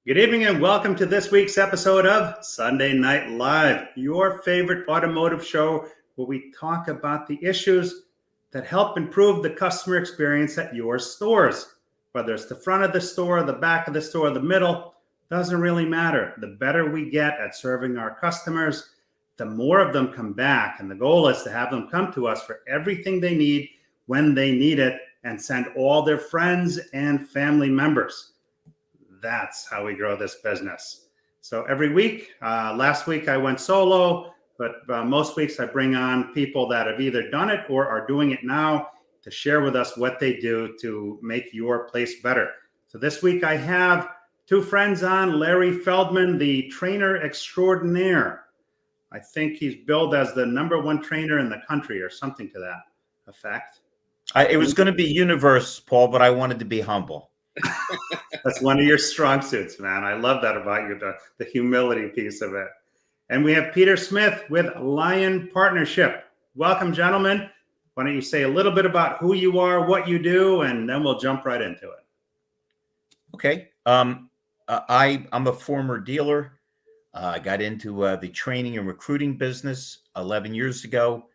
Good evening and welcome to this week's episode of Sunday Night Live, your favorite automotive show where we talk about the issues that help improve the customer experience at your stores. Whether it's the front of the store, the back of the store, the middle, doesn't really matter. The better we get at serving our customers, the more of them come back. And the goal is to have them come to us for everything they need when they need it and send all their friends and family members. That's how we grow this business. So every week, last week I went solo, but most weeks I bring on people that have either done it or are doing it now to share with us what they do to make your place better. So this week I have two friends on, Larry Feldman, the trainer extraordinaire. I think he's billed as the #1 trainer in the country or something to that effect. It was going to be universe, Paul, but I wanted to be humble. That's one of your strong suits, man. I love that about you, the humility piece of it. And we have Peter Smith with Lion Partnership. Welcome, gentlemen. Why don't you say a little bit about who you are, what you do, and then we'll jump right into it. Okay. I'm a former dealer. I got into the training and recruiting business 11 years ago.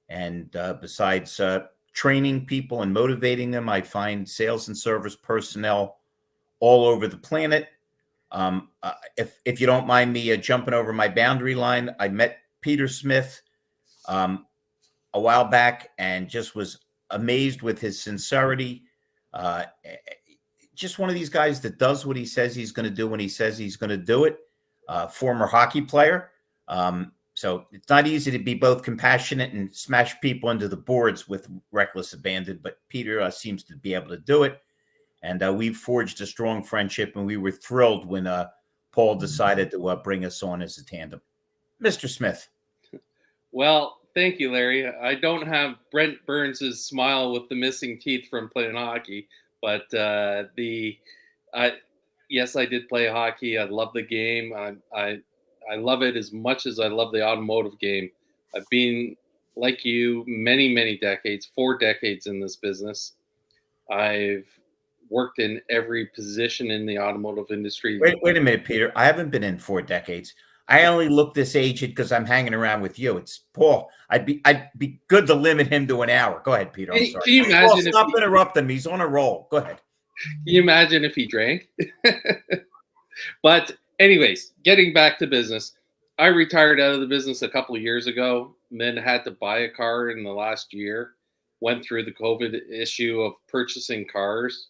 And besides training people and motivating them, I find sales and service personnel all over the planet. If you don't mind me jumping over my boundary line, I met Peter Smith a while back and just was amazed with his sincerity. Just one of these guys that does what he says he's going to do when he says he's going to do it. Former hockey player. So it's not easy to be both compassionate and smash people into the boards with reckless abandon, but Peter seems to be able to do it. And we've forged a strong friendship, and we were thrilled when Paul decided to bring us on as a tandem. Mr. Smith. Well, thank you, Larry. I don't have Brent Burns' smile with the missing teeth from playing hockey, but yes, I did play hockey. I love the game. I love it as much as I love the automotive game. I've been, like you, many decades, 4 decades in this business. I've worked in every position in the automotive industry. Wait a minute, Peter. I haven't been in 4 decades. I only look this aged because I'm hanging around with you. It's Paul. I'd be good to limit him to an hour. Go ahead, Peter. I'm sorry. Can you imagine? Paul, stop interrupting him. He's on a roll. Go ahead. Can you imagine if he drank? But anyways, getting back to business, I retired out of the business a couple of years ago, and then had to buy a car in the last year. Went through the COVID issue of purchasing cars.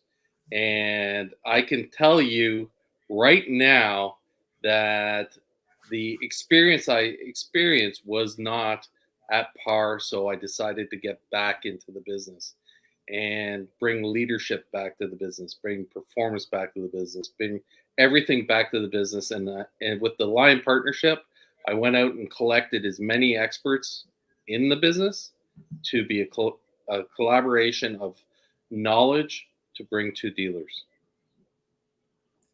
And I can tell you right now that the experience I experienced was not at par. So I decided to get back into the business and bring leadership back to the business, bring performance back to the business, bring everything back to the business. And with the Lion Partnership, I went out and collected as many experts in the business to be a collaboration of knowledge to bring to dealers.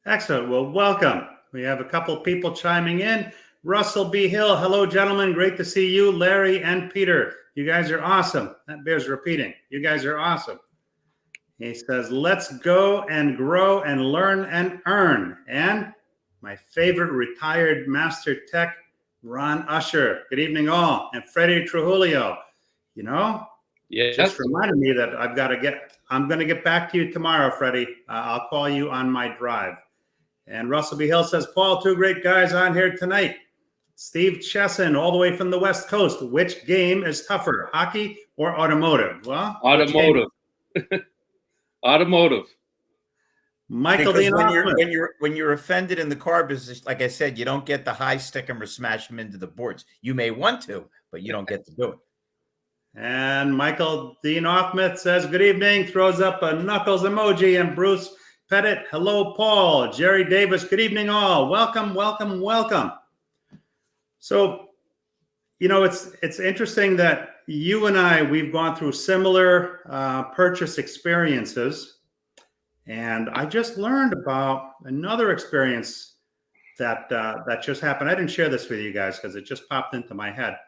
Excellent. Well, welcome. We have a couple of people chiming in. Russell B. Hill. Hello, gentlemen. Great to see you, Larry and Peter. You guys are awesome. That bears repeating. You guys are awesome. He says, let's go and grow and learn and earn. And my favorite retired master tech, Ron Usher. Good evening, all. And Freddie Trujillo. You know, just reminded me that I'm going to get back to you tomorrow, Freddie. I'll call you on my drive. And Russell B. Hill says, Paul, 2 great guys on here tonight. Steve Chesson, all the way from the West Coast. Which game is tougher, hockey or automotive? Well, automotive. Automotive. Michael, when you're offended in the car business, like I said, you don't get to high stick them or smash them into the boards. You may want to, but you don't get to do it. And Michael Dean Offmuth says, good evening, throws up a knuckles emoji. And Bruce Pettit, hello, Paul. Jerry Davis, good evening, all. Welcome, welcome, welcome. So, you know, it's interesting that you and I, we've gone through similar purchase experiences. And I just learned about another experience that just happened. I didn't share this with you guys because it just popped into my head.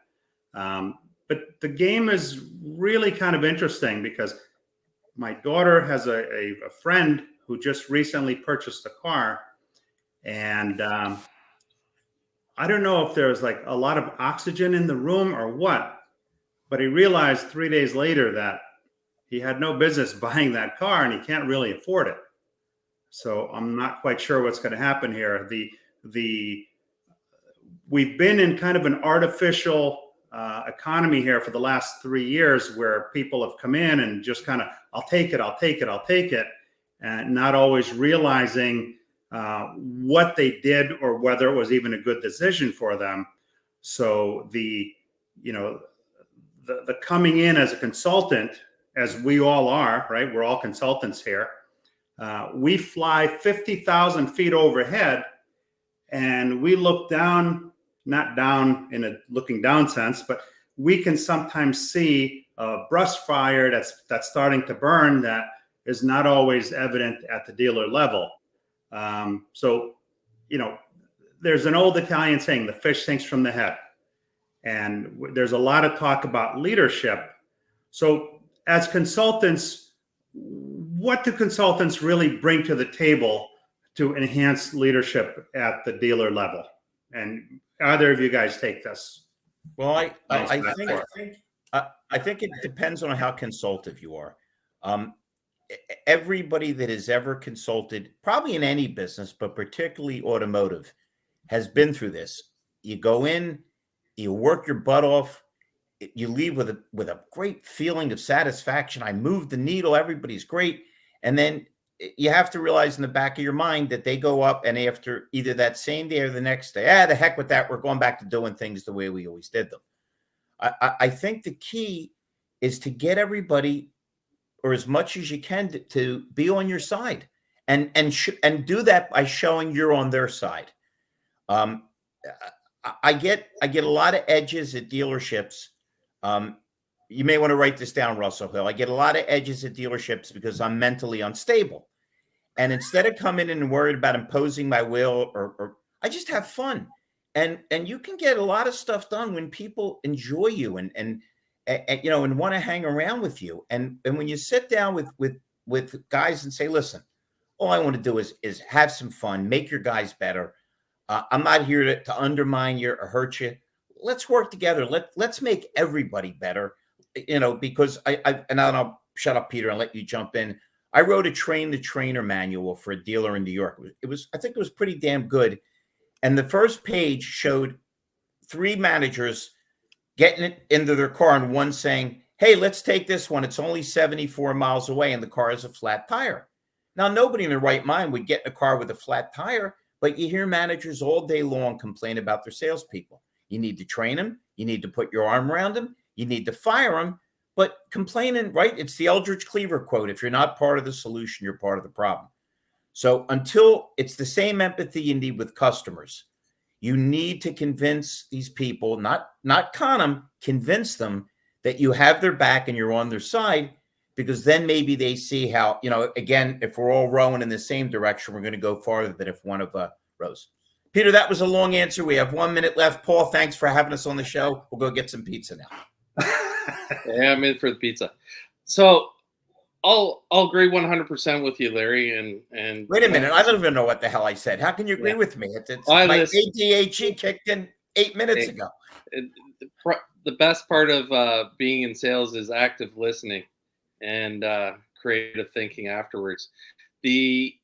But the game is really kind of interesting because my daughter has a friend who just recently purchased a car, And I don't know if there's like a lot of oxygen in the room or what, but he realized 3 days later that he had no business buying that car and he can't really afford it. So I'm not quite sure what's going to happen here. We've been in kind of an artificial economy here for the last 3 years where people have come in and just kind of, I'll take it, I'll take it, I'll take it, and not always realizing what they did or whether it was even a good decision for them. So the coming in as a consultant, as we all are, right? We're all consultants here. We fly 50,000 feet overhead and we look down, not down in a looking down sense, but we can sometimes see a brush fire that's starting to burn that is not always evident at the dealer level. So, there's an old Italian saying, the fish stinks from the head. And there's a lot of talk about leadership. So as consultants, what do consultants really bring to the table to enhance leadership at the dealer level? And either of you guys take this? Well, I think it depends on how consultative you are. Everybody that has ever consulted, probably in any business, but particularly automotive, has been through this. You go in, you work your butt off, you leave with a great feeling of satisfaction. I moved the needle, everybody's great. And then you have to realize in the back of your mind that they go up and after either that same day or the next day, the heck with that, we're going back to doing things the way we always did them. I think the key is to get everybody, or as much as you can, to be on your side, and do that by showing you're on their side. I get a lot of edges at dealerships. You may want to write this down, Russell Hill. I get a lot of edges at dealerships because I'm mentally unstable. And instead of coming in and worried about imposing my will, or I just have fun. And you can get a lot of stuff done when people enjoy you and want to hang around with you. And when you sit down with guys and say, listen, all I want to do is have some fun, make your guys better. I'm not here to undermine you or hurt you. Let's work together. Let's make everybody better. Because and I'll shut up, Peter, and let you jump in. I wrote a train the trainer manual for a dealer in New York. I think it was pretty damn good. And the first page showed 3 managers getting it into their car and one saying, hey, let's take this one. It's only 74 miles away and the car has a flat tire. Now, nobody in their right mind would get in a car with a flat tire, but you hear managers all day long complain about their salespeople. You need to train them. You need to put your arm around them. You need to fire them. But complaining, right? It's the Eldridge Cleaver quote. If you're not part of the solution, you're part of the problem. So until it's the same empathy you need with customers, you need to convince these people, not con them, convince them that you have their back and you're on their side, because then maybe they see how, again, if we're all rowing in the same direction, we're going to go farther than if one of rows. Peter, that was a long answer. We have 1 minute left. Paul, thanks for having us on the show. We'll go get some pizza now. Yeah, I'm in for the pizza. So I'll agree 100% with you, Larry. And wait a minute, I don't even know what the hell I said. How can you agree with me? It's my ADHD kicked in 8 minutes ago. The best part of being in sales is active listening and creative thinking afterwards. The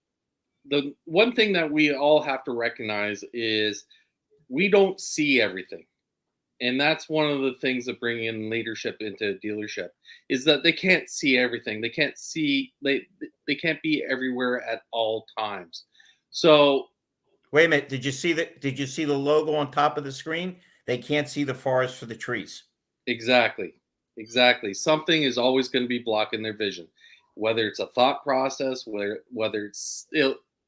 one thing that we all have to recognize is we don't see everything. And that's one of the things that bring in leadership into a dealership, is that they can't see everything. They can't see, they can't be everywhere at all times. So wait a minute. Did you see the logo on top of the screen? They can't see the forest for the trees. Exactly. Something is always going to be blocking their vision, whether it's a thought process, whether it's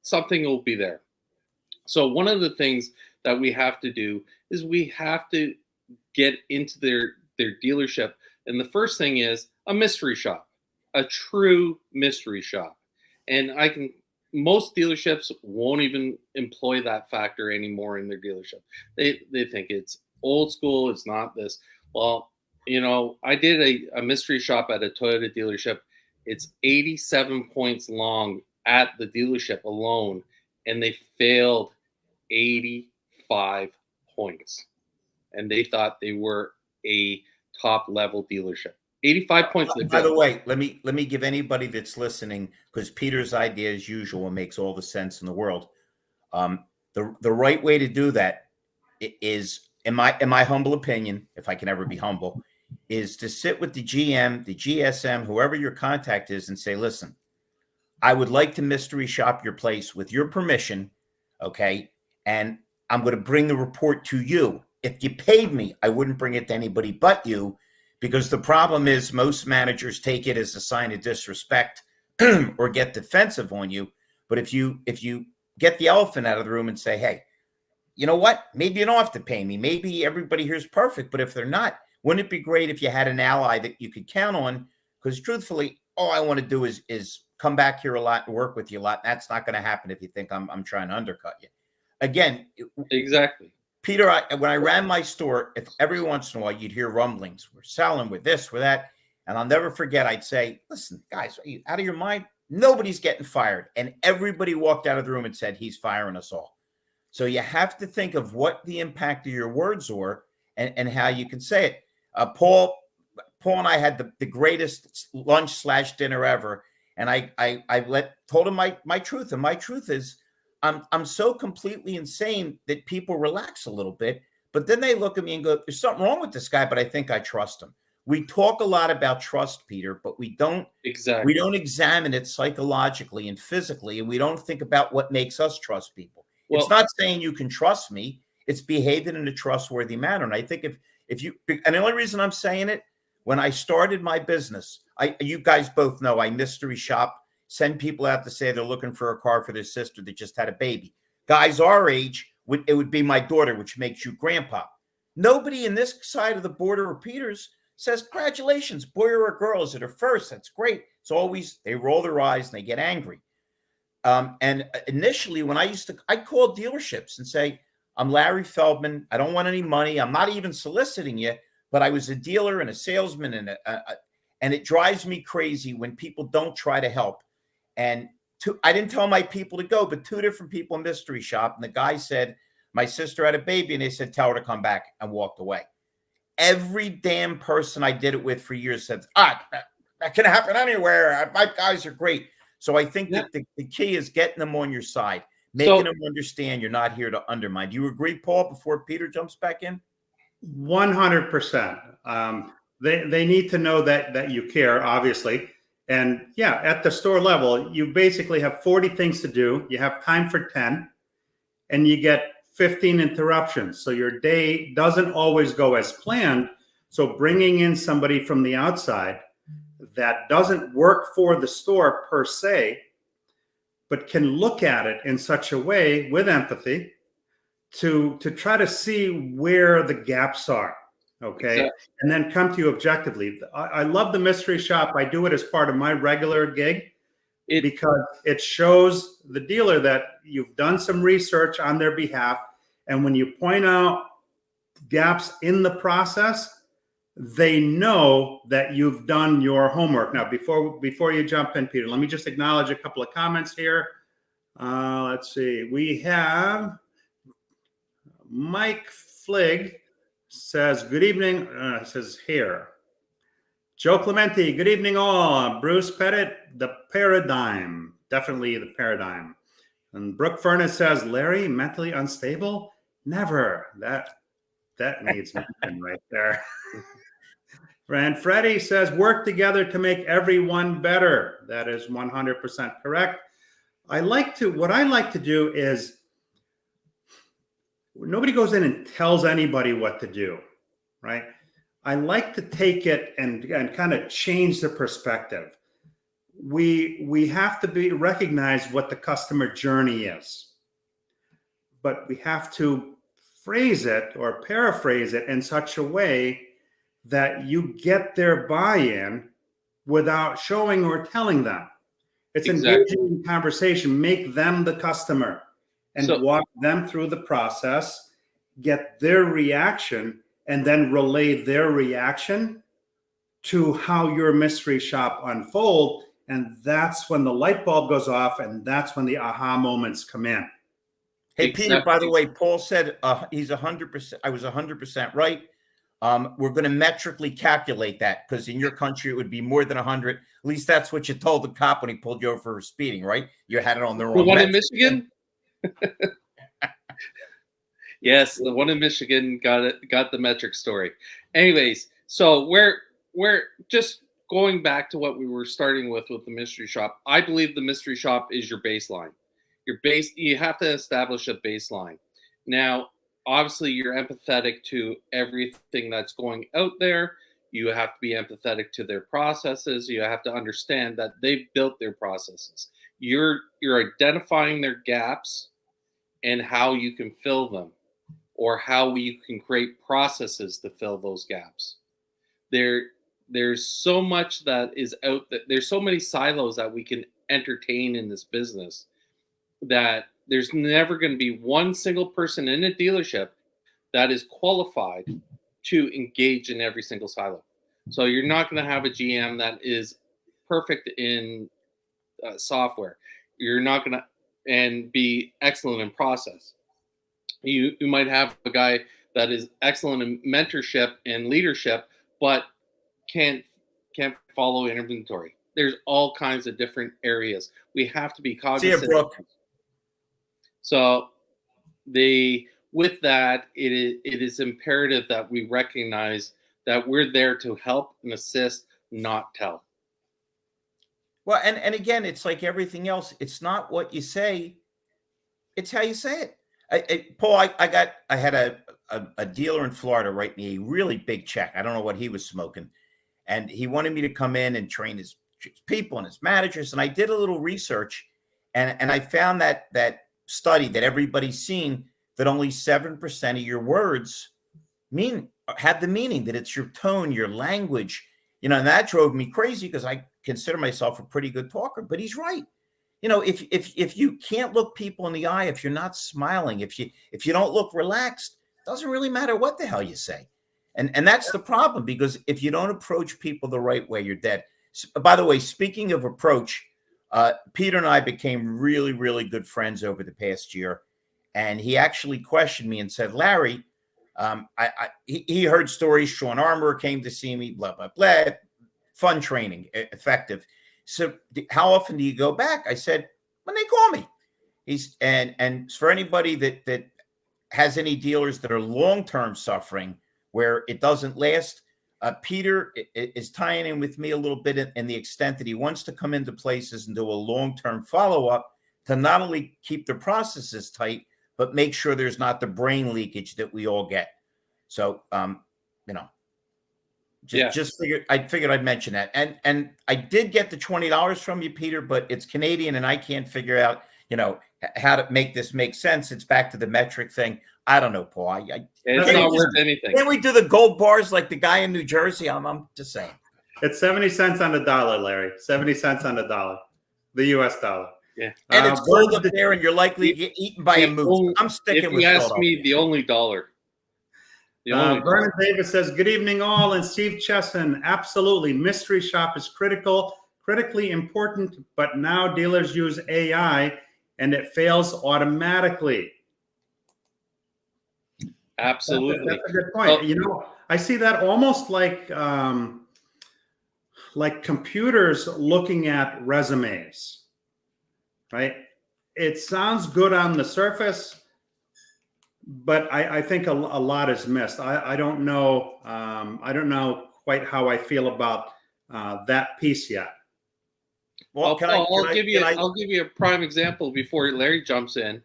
something will be there. So one of the things that we have to do is we have to get into their dealership. And the first thing is a mystery shop, a true mystery shop. And most dealerships won't even employ that factor anymore in their dealership. They think it's old school. It's not this. Well, I did a mystery shop at a Toyota dealership. It's 87 points long at the dealership alone. And they failed 85 points, and they thought they were a top level dealership. 85 points. By the way, let me give anybody that's listening, because Peter's idea, as usual, makes all the sense in the world. The right way to do that is, in my humble opinion, if I can ever be humble, is to sit with the GM, the GSM, whoever your contact is, and say, listen, I would like to mystery shop your place with your permission, okay? And I'm going to bring the report to you. If you paid me, I wouldn't bring it to anybody but you, because the problem is most managers take it as a sign of disrespect or get defensive on you. But if you get the elephant out of the room and say, hey, you know what? Maybe you don't have to pay me. Maybe everybody here is perfect. But if they're not, wouldn't it be great if you had an ally that you could count on? Because truthfully, all I want to do is come back here a lot and work with you a lot. That's not going to happen if you think I'm trying to undercut you. Again, Exactly. Peter, when I ran my store, if every once in a while you'd hear rumblings, we're selling, with this, with that. And I'll never forget, I'd say, listen, guys, are you out of your mind? Nobody's getting fired. And everybody walked out of the room and said, he's firing us all. So you have to think of what the impact of your words are and how you can say it. Paul and I had the greatest lunch/dinner ever. And I told him my truth. And my truth is, I'm so completely insane that people relax a little bit, but then they look at me and go, there's something wrong with this guy, but I think I trust him. We talk a lot about trust, Peter, but we don't examine it psychologically and physically, and we don't think about what makes us trust people. Well, it's not saying you can trust me. It's behaving in a trustworthy manner. And I think if you, and the only reason I'm saying it, when I started my business, you guys both know I mystery shop, send people out to say they're looking for a car for their sister that just had a baby. Guys our age, it would be my daughter, which makes you grandpa. Nobody in this side of the border or Peter's says, congratulations, boy or a girl, is it a first? That's great. It's always, they roll their eyes and they get angry. And initially when I'd call dealerships and say, I'm Larry Feldman. I don't want any money. I'm not even soliciting you, but I was a dealer and a salesman, and it drives me crazy when people don't try to help. And I didn't tell my people to go, but 2 different people in mystery shop. And the guy said, my sister had a baby, and they said, tell her to come back, and walked away. Every damn person I did it with for years said, that can happen anywhere. My guys are great. So I think that the key is getting them on your side, making them understand you're not here to undermine. Do you agree, Paul, before Peter jumps back in? 100%. They need to know that you care, obviously. And yeah, at the store level, you basically have 40 things to do. You have time for 10, and you get 15 interruptions. So your day doesn't always go as planned. So bringing in somebody from the outside that doesn't work for the store per se, but can look at it in such a way with empathy to try to see where the gaps are. Okay. Exactly. And then come to you objectively. I love the mystery shop. I do it as part of my regular gig because it shows the dealer that you've done some research on their behalf. And when you point out gaps in the process, they know that you've done your homework. Now, before you jump in, Peter, let me just acknowledge a couple of comments here. Let's see. We have Mike Flig says, good evening. Says here. Joe Clementi, good evening all. Bruce Pettit, the paradigm. Definitely the paradigm. And Brooke Furness says, Larry, mentally unstable? Never. That needs mention right there. And Freddie says, work together to make everyone better. That is 100% correct. What I like to do is, nobody goes in and tells anybody what to do, right? I like to take it and kind of change the perspective. We have to recognize what the customer journey is, but we have to phrase it or paraphrase it in such a way that you get their buy-in without showing or telling them. It's engaging in conversation, make them the customer and walk them through the process, get their reaction, and then relay their reaction to how your mystery shop unfolds. And that's when the light bulb goes off, and that's when the aha moments come in. Hey, Peter, Except by the way, Paul said he's 100%. I was 100% right. We're going to metrically calculate that because in your country, it would be more than 100. At least that's what you told the cop when he pulled you over for speeding, right? You had it on the the wrong one in metric. Michigan. Yes, the one in Michigan got the metric story. Anyways, so we're just going back to what we were starting with the mystery shop. I believe the mystery shop is your baseline. You have to establish a baseline. Now, obviously you're empathetic to everything that's going out there. You have to be empathetic to their processes. You have to understand that they've built their processes. You're identifying their gaps and how you can fill them, or how you can create processes to fill those gaps. There's so much that is out there. There's so many silos that we can entertain in this business that there's never going to be one single person in a dealership that is qualified to engage in every single silo. So you're not going to have a GM that is perfect in software. You're not going to and be excellent in process. You might have a guy that is excellent in mentorship and leadership, but can't follow inventory. There's all kinds of different areas. We have to be cognizant. See you, Brooke. So with that, it is imperative that we recognize that we're there to help and assist, not tell. Well, and again, it's like everything else. It's not what you say; it's how you say it. Paul, I had a dealer in Florida write me a really big check. I don't know what he was smoking, and he wanted me to come in and train his people and his managers. And I did a little research, and I found that study that everybody's seen, that only 7% of your words have the meaning, that it's your tone, your language, and that drove me crazy because I consider myself a pretty good talker. But he's right. If you can't look people in the eye, if you're not smiling, if you don't look relaxed, it doesn't really matter what the hell you say. And that's the problem, because if you don't approach people the right way, you're dead. By the way, speaking of approach, Peter and I became really, really good friends over the past year. And he actually questioned me and said, Larry, he heard stories. Sean Armour came to see me, blah, blah, blah. Fun training, effective. So how often do you go back? I said, when they call me. And for anybody that has any dealers that are long-term suffering where it doesn't last, Peter is tying in with me a little bit in the extent that he wants to come into places and do a long-term follow-up to not only keep the processes tight, but make sure there's not the brain leakage that we all get. So, just figured I'd mention that. And I did get the $20 from you, Peter, but it's Canadian and I can't figure out, how to make this make sense. It's back to the metric thing. I don't know, Paul. It's not worth anything. Can't we do the gold bars like the guy in New Jersey? I'm just saying. It's 70 cents on the dollar, Larry. 70 cents on the dollar, the US dollah. Yeah. And it's cold up there and you're likely to get eaten by a moose. I'm sticking with If you ask me, the only dollar. Vernon Davis says, good evening all. And Steve Chesson, absolutely. Mystery shop is critically important, but now dealers use AI and it fails automatically. Absolutely. That's a good point. I see that almost like computers looking at resumes, right? It sounds good on the surface, but I think a lot is missed. I don't know. I don't know quite how I feel about that piece yet. Well, I'll give you a prime example before Larry jumps in.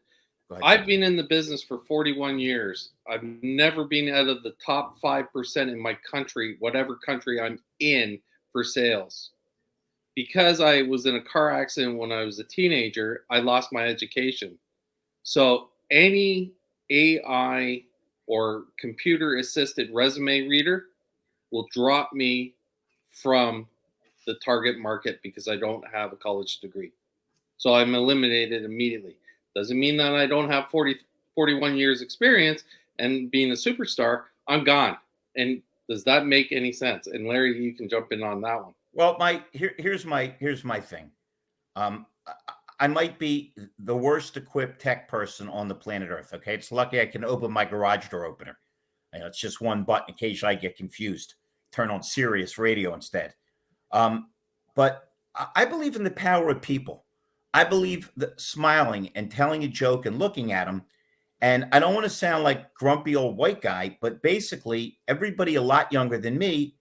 I've been in the business for 41 years. I've never been out of the top 5% in my country, whatever country I'm in, for sales. Because I was in a car accident when I was a teenager, I lost my education. So any AI or computer assisted resume reader will drop me from the target market because I don't have a college degree. So I'm eliminated immediately. Doesn't mean that I don't have 41 years experience and being a superstar. I'm gone. And does that make any sense? And Larry, you can jump in on that one. Well, here's my thing. I might be the worst equipped tech person on the planet Earth. Okay. It's lucky I can open my garage door opener. It's just one button. Occasionally I get confused. Turn on Sirius radio instead. But I believe in the power of people. I believe that smiling and telling a joke and looking at them. And I don't want to sound like grumpy old white guy, but basically everybody a lot younger than me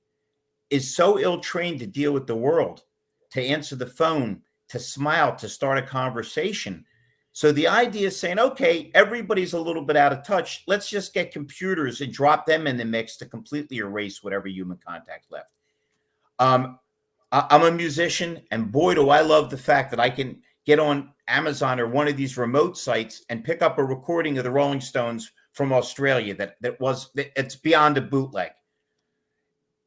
is so ill-trained to deal with the world, to answer the phone, to smile, to start a conversation. So the idea is saying, okay, everybody's a little bit out of touch. Let's just get computers and drop them in the mix to completely erase whatever human contact left. I'm a musician, and boy, do I love the fact that I can get on Amazon or one of these remote sites and pick up a recording of the Rolling Stones from Australia it's beyond a bootleg.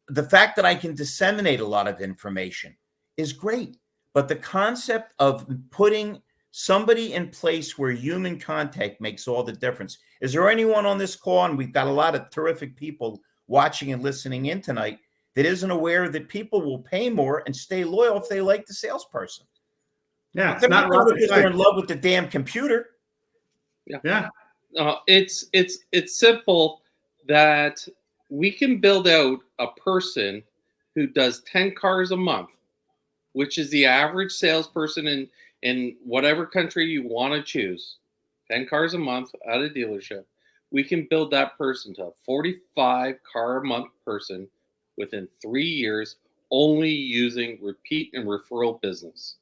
The fact that I can disseminate a lot of information is great, but the concept of putting somebody in place where human contact makes all the difference. Is there anyone on this call, and we've got a lot of terrific people watching and listening in tonight, that isn't aware that people will pay more and stay loyal if they like the salesperson? Yeah, it's they're not not rocket because they're in science. love with the damn computer. Yeah. It's simple that we can build out a person who does 10 cars a month, which is the average salesperson in whatever country you want to choose. 10 cars a month at a dealership. We can build that person to a 45 car a month person within 3 years, only using repeat and referral business.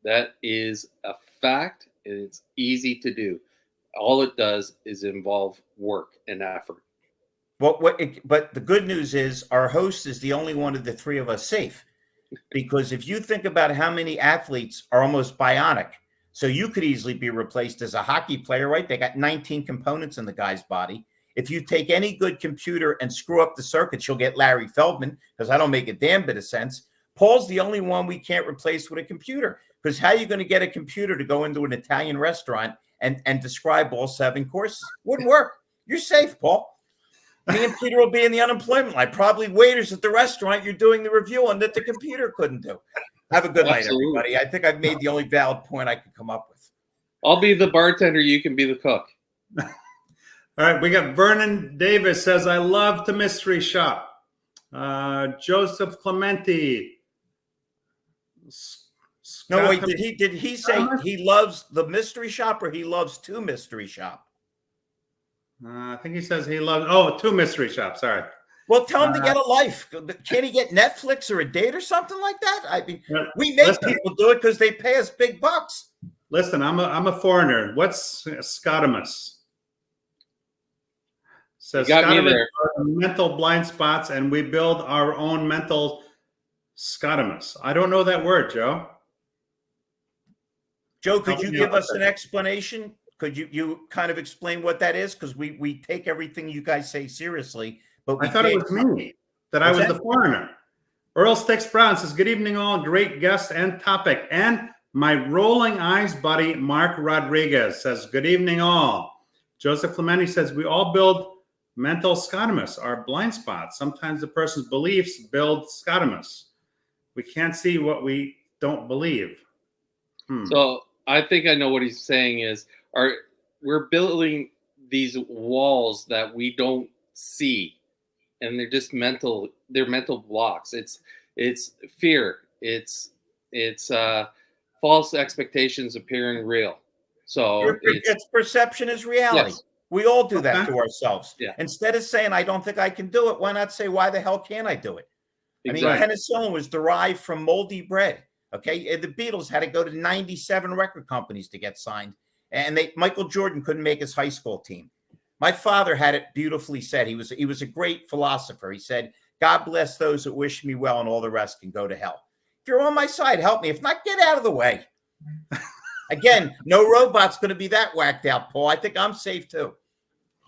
That is a fact, and it's easy to do. All it does is involve work and effort. But the good news is our host is the only one of the three of us safe. Because if you think about how many athletes are almost bionic, so you could easily be replaced as a hockey player, right? They got 19 components in the guy's body. If you take any good computer and screw up the circuits, you'll get Larry Feldman, because I don't make a damn bit of sense. Paul's the only one we can't replace with a computer, because how are you going to get a computer to go into an Italian restaurant and describe all 7 courses? Wouldn't work. You're safe, Paul. Me and Peter will be in the unemployment line. Probably waiters at the restaurant you're doing the review on that the computer couldn't do. Have a good night, everybody. I think I've made the only valid point I could come up with. I'll be the bartender. You can be the cook. All right, we got Vernon Davis says, I love to mystery shop. Joseph Clementi. No, wait, did he say he loves the mystery shop or he loves to mystery shop? I think he says he loves, 2 mystery shops, sorry. Well, tell him to get a life. Can't he get Netflix or a date or something like that? I mean, we make people do it because they pay us big bucks. Listen, I'm a foreigner. What's Scotimus? Says Scotimus are mental blind spots, and we build our own mental Scotimus. I don't know that word, Joe. Joe, could you give us an explanation? Could you kind of explain what that is? Because we take everything you guys say seriously, but I thought it was me, that I was the foreigner. Earl Sticks Brown says, good evening all, great guest and topic. And my rolling eyes buddy, Mark Rodriguez, says, good evening all. Joseph Clementi says, we all build mental scotimus, our blind spots. Sometimes the person's beliefs build scotimus. We can't see what we don't believe. So I think I know what he's saying is, we're building these walls that we don't see, and they're just mental blocks. It's fear. It's false expectations appearing real. So it's perception is reality. Yes. We all do that to ourselves. Yeah. Instead of saying, I don't think I can do it, why not say, why the hell can't I do it? Exactly. I mean, penicillin was derived from moldy bread. Okay. The Beatles had to go to 97 record companies to get signed. And Michael Jordan couldn't make his high school team. My father had it beautifully said. He was a great philosopher. He said, God bless those that wish me well, and all the rest can go to hell. If you're on my side, help me. If not, get out of the way. Again, no robot's going to be that whacked out, Paul. I think I'm safe too.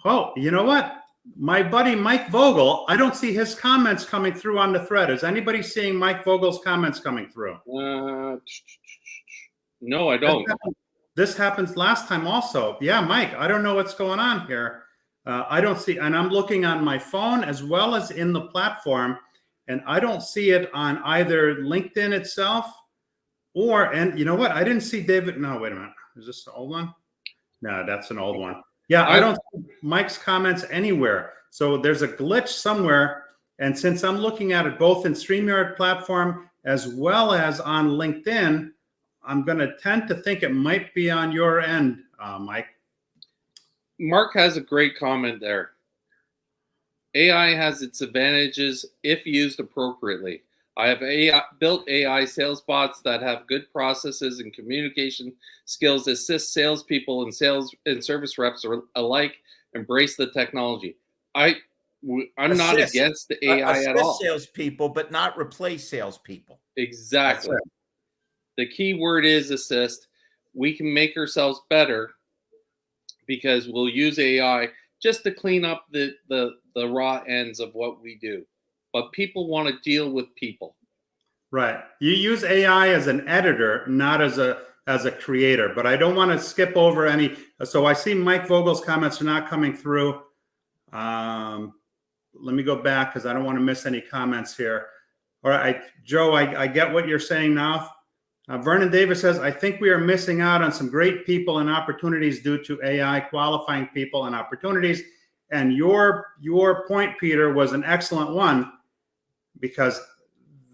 Oh, you know what? My buddy Mike Vogel, I don't see his comments coming through on the thread. Is anybody seeing Mike Vogel's comments coming through? No, I don't. This happens last time also. Yeah, Mike, I don't know what's going on here. I don't see, and I'm looking on my phone as well as in the platform, and I don't see it on either LinkedIn itself and you know what? I didn't see David. No, wait a minute. Is this the old one? No, that's an old one. Yeah, I don't see Mike's comments anywhere. So there's a glitch somewhere. And since I'm looking at it both in StreamYard platform as well as on LinkedIn, I'm going to tend to think it might be on your end, Mike. Mark has a great comment there. AI has its advantages if used appropriately. I have built AI sales bots that have good processes and communication skills, assist salespeople and sales and service reps alike embrace the technology. I'm not against the AI at all. Salespeople, but not replace salespeople. Exactly. The key word is assist. We can make ourselves better because we'll use AI just to clean up the raw ends of what we do. But people want to deal with people. Right. You use AI as an editor, not as a creator. But I don't want to skip over any. So I see Mike Vogel's comments are not coming through. Let me go back because I don't want to miss any comments here. All right, Joe, I get what you're saying now. Vernon Davis says, I think we are missing out on some great people and opportunities due to AI qualifying people and opportunities. And your point, Peter, was an excellent one because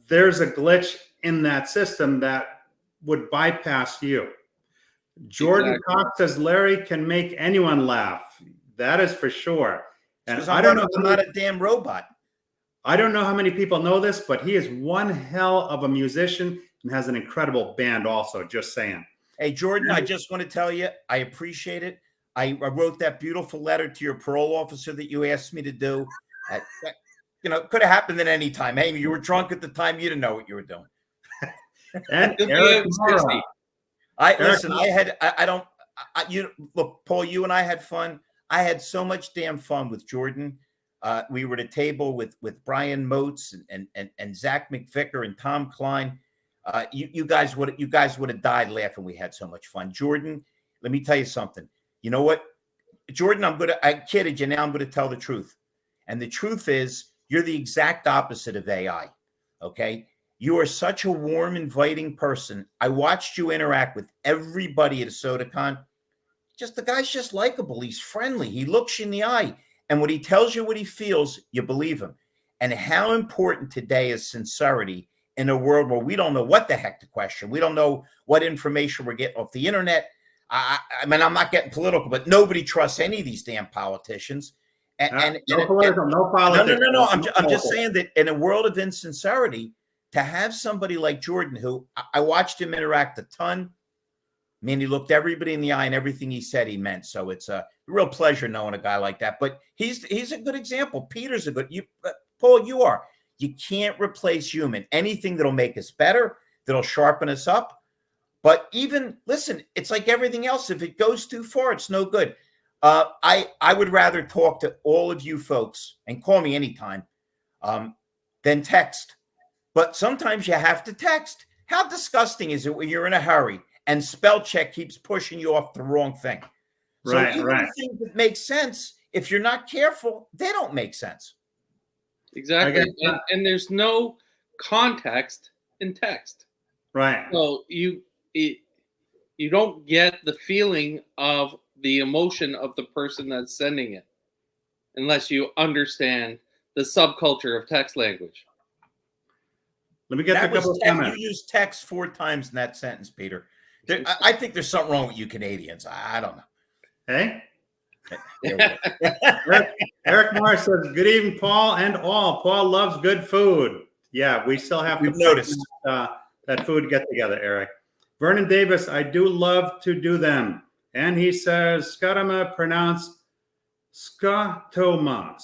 there's a glitch in that system that would bypass you. Jordan Cox says, Larry can make anyone laugh. That is for sure. And I don't know. I'm not a damn robot. I don't know how many people know this, but he is one hell of a musician and has an incredible band also, just saying. Hey, Jordan, I just want to tell you, I appreciate it. I wrote that beautiful letter to your parole officer that you asked me to do. You know, it could have happened at any time. Hey, you were drunk at the time. You didn't know what you were doing. And Eric look, Paul, you and I had fun. I had so much damn fun with Jordan. We were at a table with Brian Motes and Zach McVicker and Tom Klein. You guys would have died laughing. We had so much fun. Jordan, let me tell you something. You know what, Jordan? I kidded you. Now I'm going to tell the truth, and the truth is you're the exact opposite of AI. Okay, you are such a warm, inviting person. I watched you interact with everybody at a SodaCon. The guy's just likable. He's friendly. He looks you in the eye. And when he tells you what he feels, you believe him. And how important today is sincerity in a world where we don't know what the heck to question. We don't know what information we're getting off the internet. I mean, I'm not getting political, but nobody trusts any of these damn politicians. No politics. No. I'm just saying that in a world of insincerity, to have somebody like Jordan, who I watched him interact a ton. I mean, he looked everybody in the eye and everything he said he meant. So it's a real pleasure knowing a guy like that. But he's a good example. Peter's a good. Paul, you are. You can't replace human. Anything that'll make us better, that'll sharpen us up. But even listen, it's like everything else. If it goes too far, it's no good. I would rather talk to all of you folks and call me anytime than text. But sometimes you have to text. How disgusting is it when you're in a hurry and spell check keeps pushing you off the wrong thing? So even things that make sense, if you're not careful, they don't make sense. Exactly. And there's no context in text. Right. So you don't get the feeling of the emotion of the person that's sending it unless you understand the subculture of text language. Let me get a couple of comments. You used text 4 times in that sentence, Peter. I think there's something wrong with you Canadians. I don't know. Hey? Eric Morris says, good evening, Paul and all. Paul loves good food. Yeah, we still have to notice that food get together, Eric. Vernon Davis, I do love to do them. And he says, scotoma, pronounced scotoma,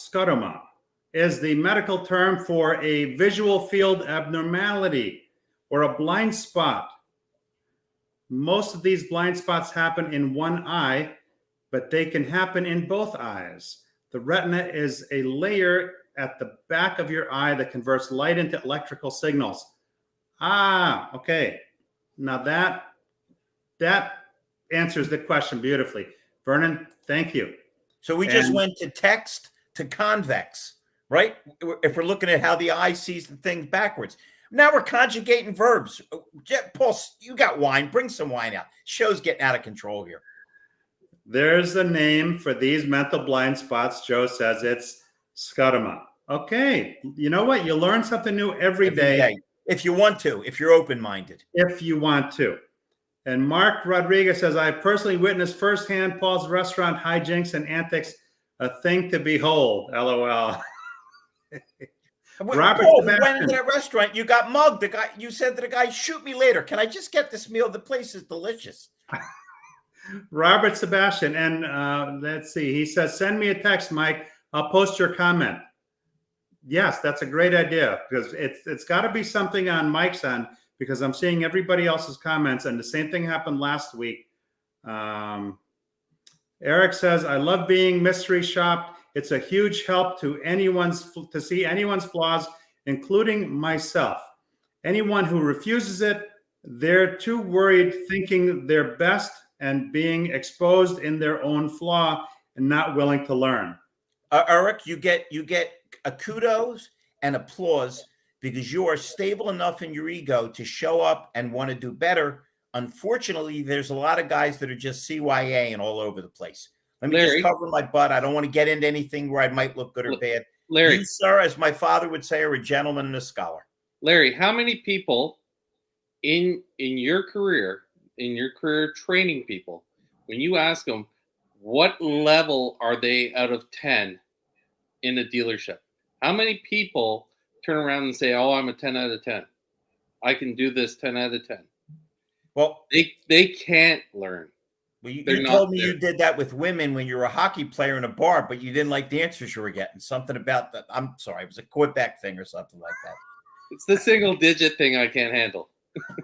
is the medical term for a visual field abnormality or a blind spot. Most of these blind spots happen in one eye, but they can happen in both eyes. The retina is a layer at the back of your eye that converts light into electrical signals. Ah, okay. Now that answers the question beautifully. Vernon, thank you. So we just went to text to convex, right? If we're looking at how the eye sees the thing backwards. Now we're conjugating verbs. Paul, you got wine. Bring some wine out. Show's getting out of control here. There's a name for these mental blind spots. Joe says it's scutama. Okay. You know what? You learn something new every day. If you want to, if you're open-minded. If you want to. And Mark Rodriguez says, I personally witnessed firsthand Paul's restaurant hijinks and antics, a thing to behold. LOL. Robert, Paul, you went into that restaurant, you got mugged. You said to the guy, shoot me later. Can I just get this meal? The place is delicious. Robert Sebastian. And let's see. He says, send me a text, Mike. I'll post your comment. Yes, that's a great idea, because it's got to be something on Mike's end, because I'm seeing everybody else's comments, and the same thing happened last week. Eric says, I love being mystery shopped. It's a huge help to see anyone's flaws, including myself. Anyone who refuses it, they're too worried thinking they're best and being exposed in their own flaw and not willing to learn. Eric, you get a kudos and applause because you are stable enough in your ego to show up and want to do better. Unfortunately, there's a lot of guys that are just CYA and all over the place. Let me just cover my butt. I don't want to get into anything where I might look good or bad. Larry, you, sir, as my father would say, are a gentleman and a scholar. Larry, how many people in your career training people, when you ask them what level are they out of 10 in a dealership, how many people turn around and say, oh, I'm a 10 out of 10. I can do this 10 out of 10. Well, they can't learn. Well, you told me you did that with women when you were a hockey player in a bar, but you didn't like the answers you were getting. Something about that. I'm sorry. It was a Quebec thing or something like that. It's the single digit thing I can't handle.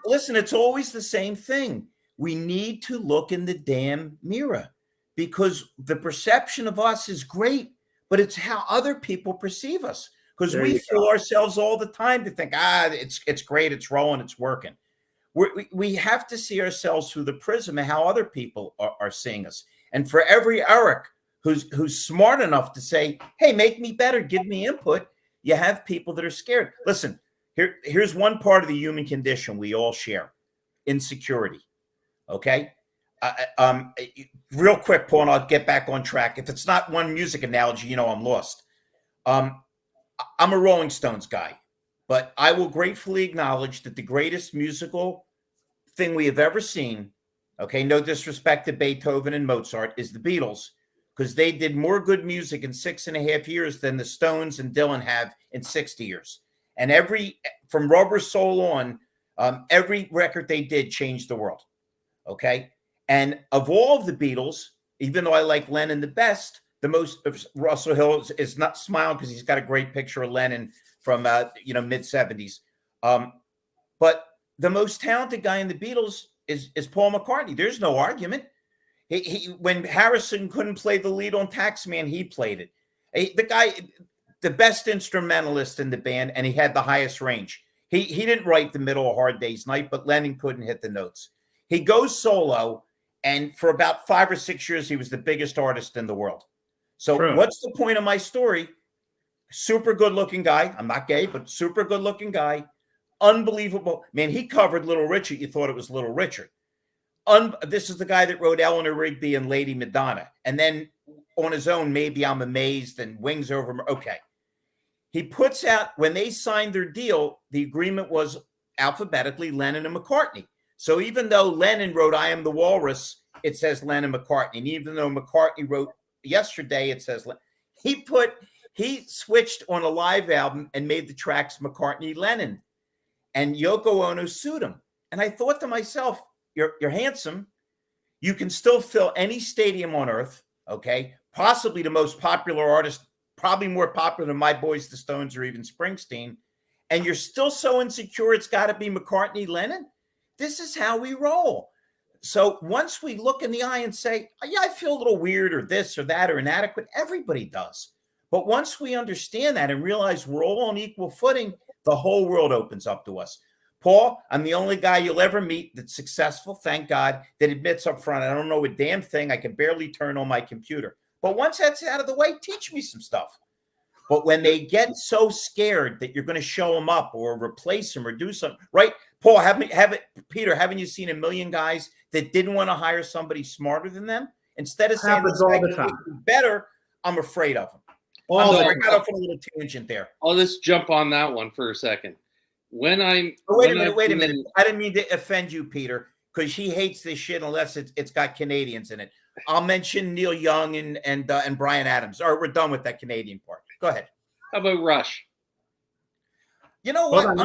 Listen, it's always the same thing. We need to look in the damn mirror, because the perception of us is great, but it's how other people perceive us. Because we fool ourselves all the time to think, it's great, it's rolling, it's working. We have to see ourselves through the prism of how other people are seeing us. And for every Eric who's smart enough to say, hey, make me better, give me input, you have people that are scared. Listen, here's one part of the human condition we all share: insecurity. Okay? Real quick, Paul, and I'll get back on track. If it's not one music analogy, I'm lost. I'm a Rolling Stones guy, but I will gratefully acknowledge that the greatest musical thing we have ever seen, okay, no disrespect to Beethoven and Mozart, is the Beatles, because they did more good music in 6.5 years than the Stones and Dylan have in 60 years. And from Rubber Soul on, every record they did changed the world, okay? And of all of the Beatles, even though I like Lennon the best, the most Russell Hill is not smiling because he's got a great picture of Lennon from mid 70s. But the most talented guy in the Beatles is Paul McCartney. There's no argument. When Harrison couldn't play the lead on Taxman, he played it. The guy, the best instrumentalist in the band, and he had the highest range. He didn't write the middle of Hard Day's Night, but Lennon couldn't hit the notes. He goes solo, and for about 5 or 6 years, he was the biggest artist in the world. So What's the point of my story? Super good-looking guy. I'm not gay, but super good-looking guy. Unbelievable. Man, he covered Little Richard. You thought it was Little Richard. This is the guy that wrote Eleanor Rigby and Lady Madonna. And then on his own, Maybe I'm Amazed and Wings Over. Okay. He puts out, when they signed their deal, the agreement was alphabetically Lennon and McCartney. So even though Lennon wrote I Am the Walrus, it says Lennon McCartney. And even though McCartney wrote Yesterday, it says he switched on a live album and made the tracks McCartney Lennon, and Yoko Ono sued him. And I thought to myself, you're handsome. You can still fill any stadium on earth. Okay. Possibly the most popular artist, probably more popular than My Boys, the Stones, or even Springsteen. And you're still so insecure. It's got to be McCartney Lennon. This is how we roll. So once we look in the eye and say, yeah, I feel a little weird or this or that or inadequate, everybody does. But once we understand that and realize we're all on equal footing, the whole world opens up to us. Paul, I'm the only guy you'll ever meet that's successful, thank God, that admits up front, I don't know a damn thing. I can barely turn on my computer. But once that's out of the way, teach me some stuff. But when they get so scared that you're going to show them up or replace them or do something, right? Paul, Peter, haven't you seen a million guys that didn't want to hire somebody smarter than them? Instead of saying Happens this guy all the can time. make me better, I'm afraid of him. All the I time. got off on a little tangent there. I'll just jump on that one for a second. Wait a minute. I didn't mean to offend you, Peter, because he hates this shit unless it's got Canadians in it. I'll mention Neil Young and Brian Adams. Or we're done with that Canadian part. Go ahead. How about Rush? You know what?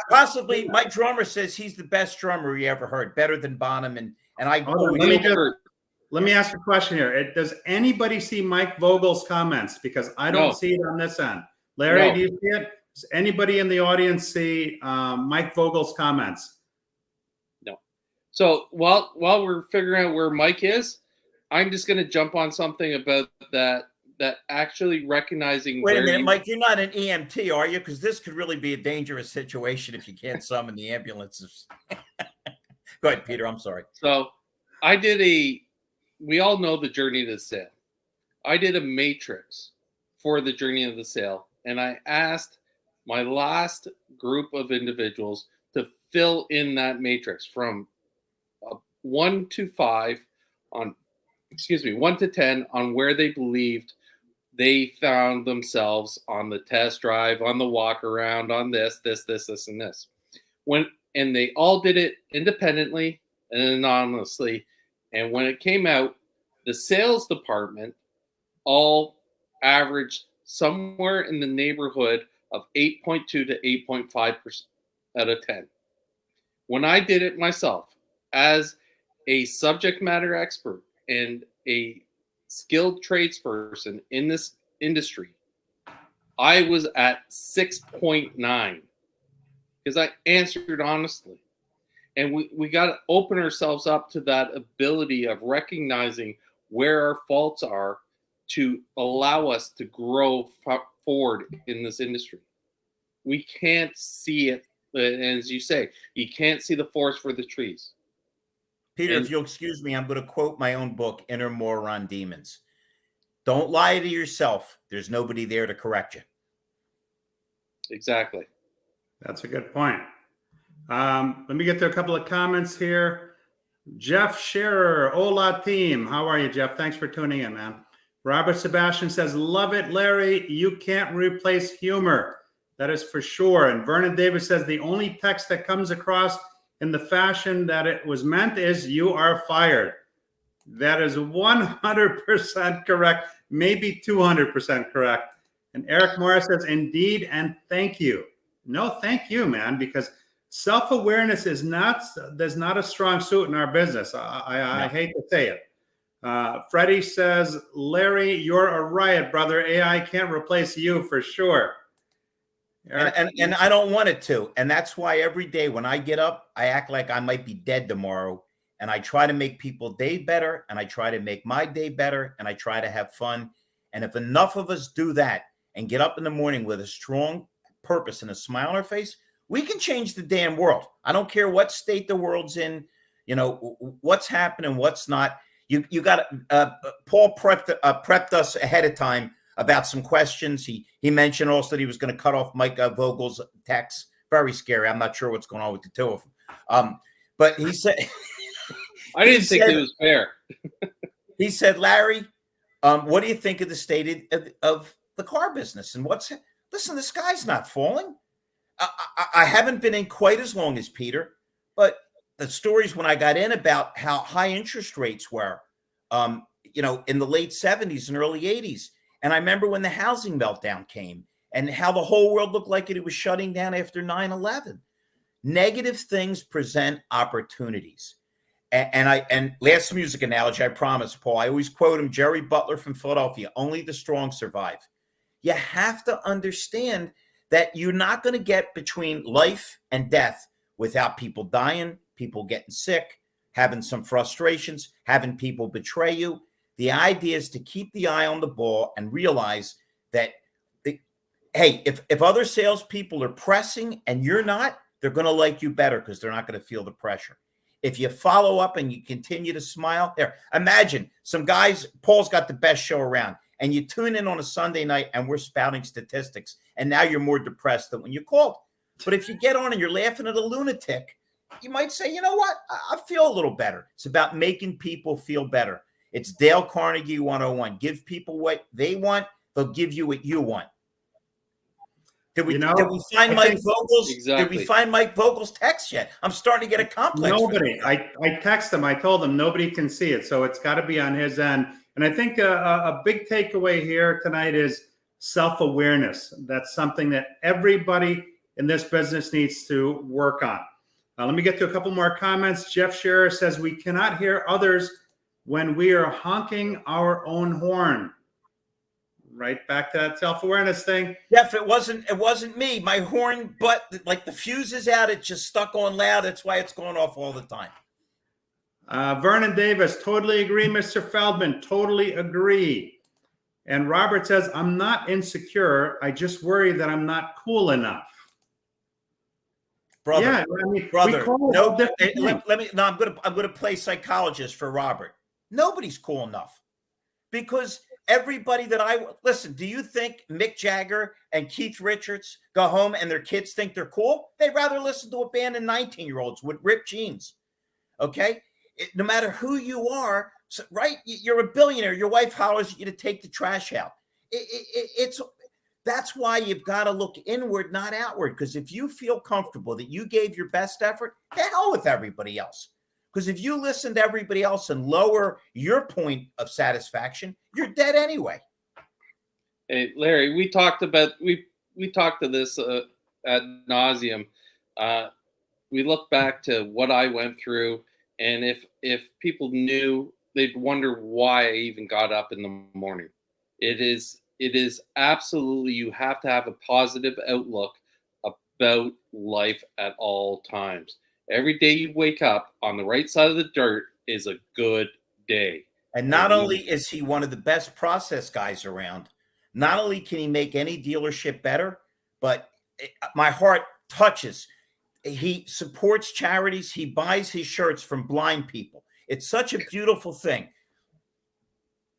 Possibly, my drummer says he's the best drummer he ever heard, better than Bonham. And I let me ask a question here. Does anybody see Mike Vogel's comments? Because I don't see it on this end. Larry, do you see it? Does anybody in the audience see Mike Vogel's comments? No. So while we're figuring out where Mike is, I'm just going to jump on something about that actually recognizing. Wait a minute, Mike, you're not an EMT, are you? Because this could really be a dangerous situation if you can't summon the ambulances. Go ahead, Peter. I'm sorry. So we all know the journey to the sale. I did a matrix for the journey of the sale, and I asked my last group of individuals to fill in that matrix from 1 to 10 on where they believed they found themselves on the test drive, on the walk around, on this, and this. And they all did it independently and anonymously. And when it came out, the sales department all averaged somewhere in the neighborhood of 8.2 to 8.5% out of 10. When I did it myself as a subject matter expert and a skilled tradesperson in this industry, I was at 6.9 because I answered honestly. And we got to open ourselves up to that ability of recognizing where our faults are to allow us to grow forward in this industry. We can't see it. And as you say, you can't see the forest for the trees. Peter, if you'll excuse me, I'm going to quote my own book, Inner Moron Demons. Don't lie to yourself. There's nobody there to correct you. Exactly. That's a good point. Let me get to a couple of comments here. Jeff Scherer, hola team. How are you, Jeff? Thanks for tuning in, man. Robert Sebastian says, love it, Larry. You can't replace humor. That is for sure. And Vernon Davis says, the only text that comes across in the fashion that it was meant is you are fired. That is 100% correct, maybe 200% correct. And Eric Morris says, indeed, and thank you. No, thank you, man, because self-awareness there's not a strong suit in our business. I hate to say it. Freddie says, Larry, you're a riot, brother. AI can't replace you for sure. And I don't want it to. And that's why every day when I get up, I act like I might be dead tomorrow. And I try to make people's day better. And I try to make my day better. And I try to have fun. And if enough of us do that and get up in the morning with a strong purpose and a smile on our face, we can change the damn world. I don't care what state the world's in, what's happening, what's not. You got Paul prepped us ahead of time about some questions. He mentioned also that he was going to cut off Mike Vogel's text. Very scary. I'm not sure what's going on with the two of them. But he said, I didn't think it was fair. He said, Larry, what do you think of the state of the car business? And listen, the sky's not falling. I haven't been in quite as long as Peter, but the stories when I got in about how high interest rates were, in the late 70s and early 80s. And I remember when the housing meltdown came and how the whole world looked like it was shutting down after 9/11. Negative things present opportunities. And last music analogy, I promise, Paul, I always quote him, Jerry Butler from Philadelphia, only the strong survive. You have to understand that you're not going to get between life and death without people dying, people getting sick, having some frustrations, having people betray you. The idea is to keep the eye on the ball and realize that, hey, if other salespeople are pressing and you're not, they're going to like you better because they're not going to feel the pressure. If you follow up and you continue to smile, there, imagine some guys, Paul's got the best show around, and you tune in on a Sunday night and we're spouting statistics, and now you're more depressed than when you called. But if you get on and you're laughing at a lunatic, you might say, you know what? I feel a little better. It's about making people feel better. It's Dale Carnegie 101. Give people what they want. They'll give you what you want. Did we find Mike Vogel's? Exactly. Did we find Mike Vogel's text yet? I'm starting to get a complex. Nobody. I text him. I told him nobody can see it, so it's got to be on his end. And I think a big takeaway here tonight is self-awareness. That's something that everybody in this business needs to work on. Let me get to a couple more comments. Jeff Scherer says, we cannot hear others when we are honking our own horn. Right back to that self-awareness thing. Jeff, it wasn't me. My horn, but like the fuse is out, it just stuck on loud. That's why it's going off all the time. Vernon Davis, totally agree, Mr. Feldman. Totally agree. And Robert says, I'm not insecure. I just worry that I'm not cool enough. Brother, yeah, I mean, brother. I'm gonna play psychologist for Robert. Nobody's cool enough because everybody that listen, do you think Mick Jagger and Keith Richards go home and their kids think they're cool? They'd rather listen to a band of 19-year-olds with ripped jeans. Okay? No matter who you are, right? You're a billionaire. Your wife hollers at you to take the trash out. That's why you've got to look inward, not outward. Because if you feel comfortable that you gave your best effort, the hell with everybody else. Because if you listen to everybody else and lower your point of satisfaction, you're dead anyway. Hey, Larry, we talked to this ad nauseum. We look back to what I went through, and if people knew, they'd wonder why I even got up in the morning. It is absolutely, you have to have a positive outlook about life at all times. Every day you wake up on the right side of the dirt is a good day. And not only is he one of the best process guys around, not only can he make any dealership better, but my heart touches. He supports charities. He buys his shirts from blind people. It's such a beautiful thing.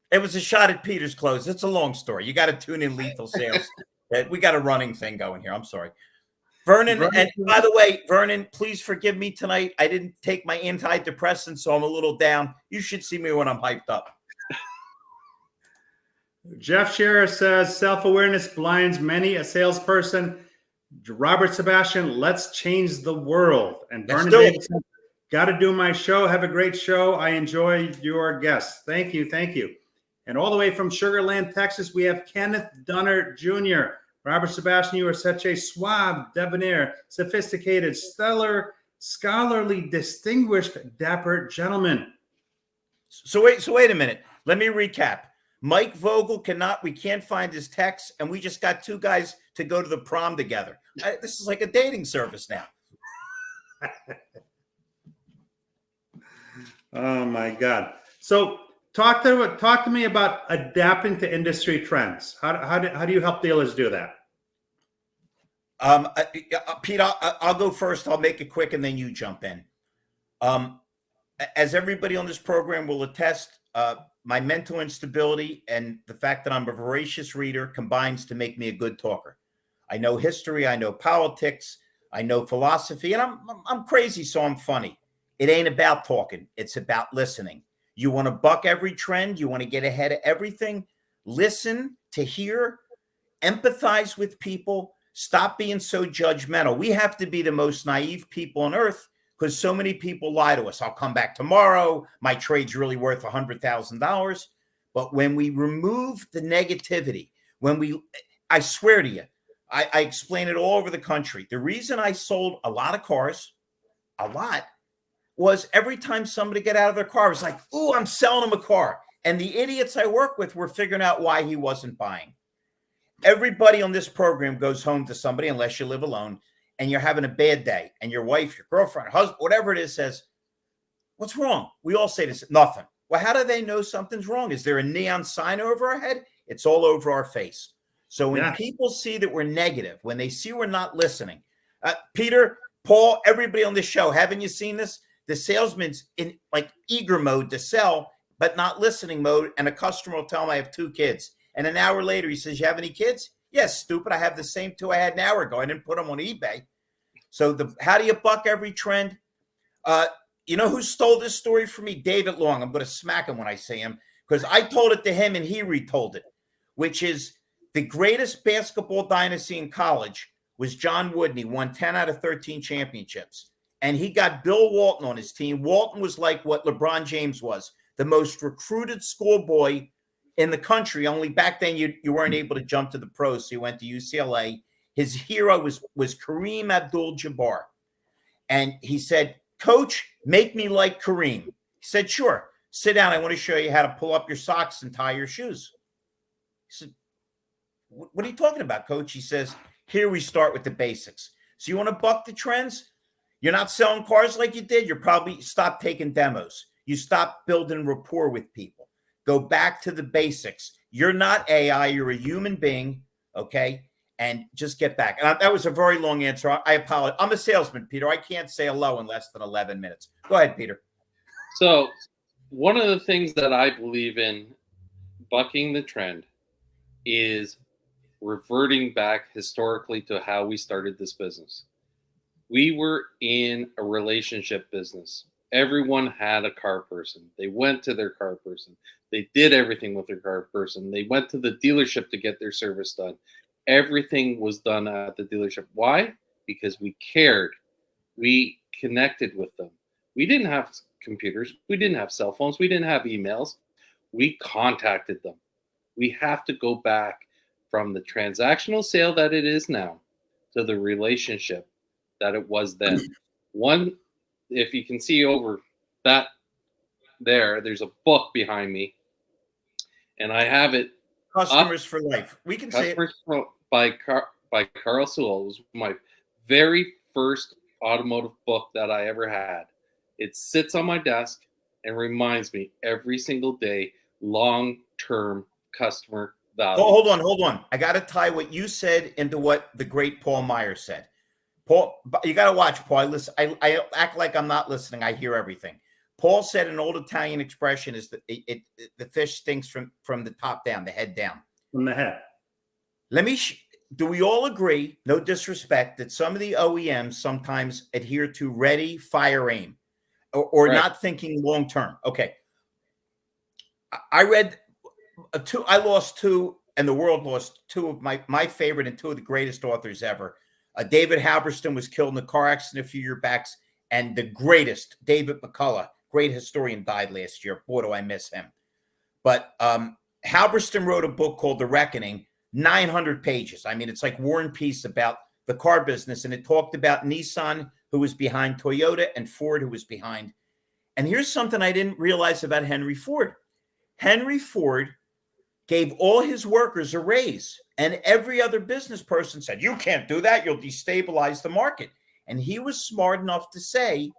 It was a shot at Peter's clothes. It's a long story. You got to tune in Lethal Sales. We got a running thing going here. I'm sorry. Vernon, and by the way, Vernon, please forgive me tonight. I didn't take my antidepressant, so I'm a little down. You should see me when I'm hyped up. Jeff Scherer says, self-awareness blinds many a salesperson. Robert Sebastian, let's change the world. And Vernon Davis says, got to do my show. Have a great show. I enjoy your guests. Thank you. Thank you. And all the way from Sugar Land, Texas, we have Kenneth Dunner Jr. Robert Sebastian, you are such a suave, debonair, sophisticated, stellar, scholarly, distinguished, dapper gentleman. So wait a minute. Let me recap. Mike Vogel we can't find his text, and we just got two guys to go to the prom together. This is like a dating service now. Oh my God. So talk to me about adapting to industry trends. How do you help dealers do that? Pete, I'll go first. I'll make it quick, and then you jump in. As everybody on this program will attest, my mental instability and the fact that I'm a voracious reader combines to make me a good talker. I know history, I know politics, I know philosophy, and I'm crazy, so I'm funny. It ain't about talking. It's about listening. You want to buck every trend. You want to get ahead of everything. Listen to hear, empathize with people. Stop being so judgmental. We have to be the most naive people on earth because so many people lie to us. I'll come back tomorrow. My trade's really worth $100,000. But when we remove the negativity, I swear to you, I explain it all over the country. The reason I sold a lot of cars, was every time somebody get out of their car, it was like, ooh, I'm selling him a car. And the idiots I work with were figuring out why he wasn't buying. Everybody on this program goes home to somebody, unless you live alone, and you're having a bad day. And your wife, your girlfriend, husband, whatever it is, says, what's wrong? We all say this, nothing. Well, how do they know something's wrong? Is there a neon sign over our head? It's all over our face. So when people see that we're negative, when they see we're not listening, Peter, Paul, everybody on this show, haven't you seen this? The salesman's in like eager mode to sell, but not listening mode. And a customer will tell him I have 2 kids. And an hour later, he says, you have any kids? Yes, stupid. I have the same two I had an hour ago. I didn't put them on eBay. So how do you buck every trend? You know who stole this story from me? David Long. I'm going to smack him when I say him because I told it to him and he retold it, which is the greatest basketball dynasty in college was John Wooden. He won 10 out of 13 championships. And he got Bill Walton on his team. Walton was like what LeBron James was, the most recruited schoolboy in the country. Only back then you weren't able to jump to the pros, so he went to UCLA. His hero was Kareem Abdul-Jabbar. And he said, Coach, make me like Kareem. He said, sure. Sit down. I want to show you how to pull up your socks and tie your shoes. He said, what are you talking about, Coach? He says, here we start with the basics. So you want to buck the trends? You're not selling cars like you did. You're probably stop taking demos. You stop building rapport with people. Go back to the basics. You're not AI. You're a human being, okay? And just get back. And that was a very long answer. I apologize. I'm a salesman, Peter. I can't say hello in less than 11 minutes. Go ahead, Peter. So one of the things that I believe in bucking the trend is reverting back historically to how we started this business. We were in a relationship business. Everyone had a car person. They went to their car person. They did everything with their car person. They went to the dealership to get their service done. Everything was done at the dealership. Why? Because we cared. We connected with them. We didn't have computers. We didn't have cell phones. We didn't have emails. We contacted them. We have to go back from the transactional sale that it is now to the relationship that it was then. One, if you can see over that there's a book behind me, and I have it. Customers for Life. We can say it. By Carl Sewell. It was my very first automotive book that I ever had. It sits on my desk and reminds me every single day, long-term customer value. Oh, hold on. I got to tie what you said into what the great Paul Meijer said. Paul, you got to watch, Paul. I act like I'm not listening. I hear everything. Paul said an old Italian expression is that the fish stinks from the top down, the head down. From the head. Do we all agree, no disrespect, that some of the OEMs sometimes adhere to ready, fire, aim, or right, not thinking long term? Okay. I read I lost two, and the world lost two of my favorite and two of the greatest authors ever. David Halberstam was killed in a car accident a few years back, and the greatest, David McCullough, great historian, died last year. Boy, do I miss him. But Halberstam wrote a book called The Reckoning, 900 pages. I mean, it's like War and Peace about the car business, and it talked about Nissan, who was behind Toyota, and Ford, who was behind. And here's something I didn't realize about Henry Ford. Henry Ford gave all his workers a raise, and every other business person said, you can't do that. You'll destabilize the market. And he was smart enough to say,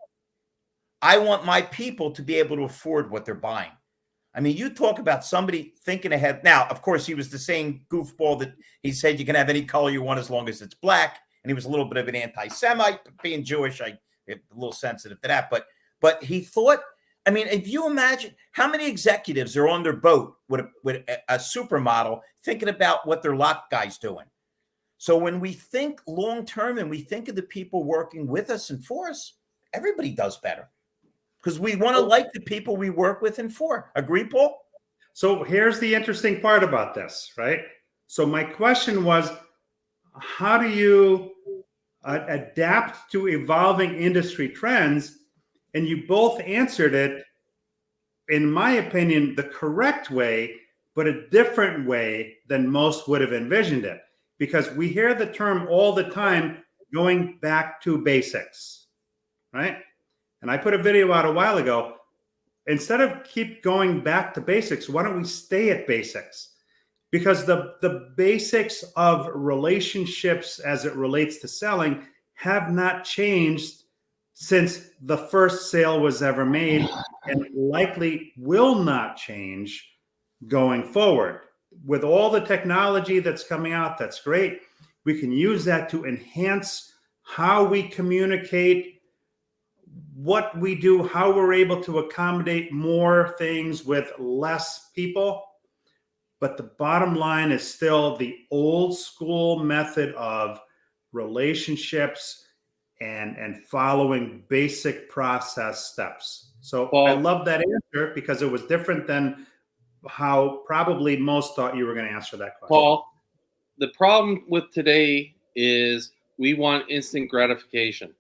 I want my people to be able to afford what they're buying. I mean, you talk about somebody thinking ahead. Now, of course, he was the same goofball that he said you can have any color you want as long as it's black. And he was a little bit of an anti-Semite. Being Jewish, I get a little sensitive to that. But he thought, I mean, if you imagine how many executives are on their boat with a supermodel thinking about what their lot guy's doing. So when we think long-term and we think of the people working with us and for us, everybody does better because we want to like the people we work with and for. Agree, Paul? So here's the interesting part about this, right? So my question was, how do you adapt to evolving industry trends? And you both answered it, in my opinion, the correct way, but a different way than most would have envisioned it. Because we hear the term all the time, going back to basics, right? And I put a video out a while ago. Instead of keep going back to basics, why don't we stay at basics? Because the basics of relationships as it relates to selling have not changed since the first sale was ever made, and likely will not change going forward. With all the technology that's coming out, that's great. We can use that to enhance how we communicate, what we do, how we're able to accommodate more things with less people. but the bottom line is still the old school method of relationships and following basic process steps. So I Well, love that answer because it was different than how probably most thought you were going to answer that question. Paul, the problem with today is we want instant gratification.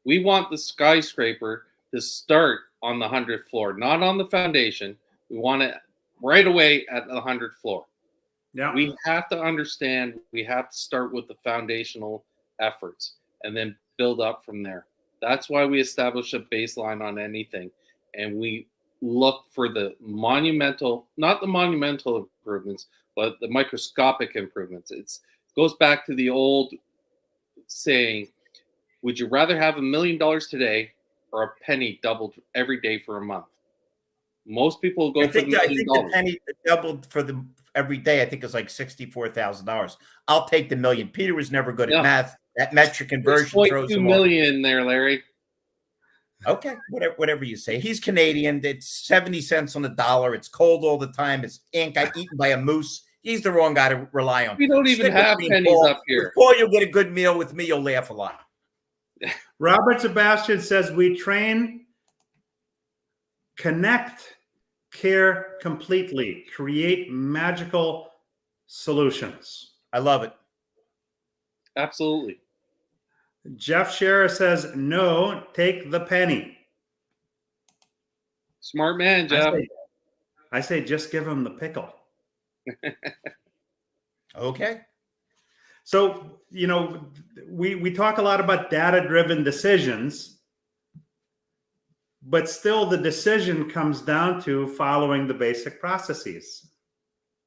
We want the skyscraper to start on the 100th floor, not on the foundation. We want it right away at the 100th floor. Yeah. We have to understand we have to start with the foundational efforts and then build up from there. That's why we establish a baseline on anything. And we look for the monumental, not the monumental improvements, but the microscopic improvements. It goes back to the old saying, would you rather have $1 million today or a penny doubled every day for a month? Most people go I for think the $1 I million. think the penny doubled for the every day. I think it's like $64,000. I'll take the million. Peter was never good at math. That metric conversion throws 6.2 him million there, Larry. off. Okay, whatever you say. He's Canadian. It's 70 cents on the dollar. It's cold all the time. It's ink eaten by a moose. He's the wrong guy to rely on. We don't even Stick with have me, pennies Paul. up here. With Paul, you'll get a good meal. With me, you'll laugh a lot. Robert Sebastian says we train, connect, care completely, create magical solutions. I love it. Absolutely. Jeff Scherer says no, take the penny. Smart man, Jeff. I say just give him the pickle. Okay. So, we talk a lot about data-driven decisions, but still the decision comes down to following the basic processes.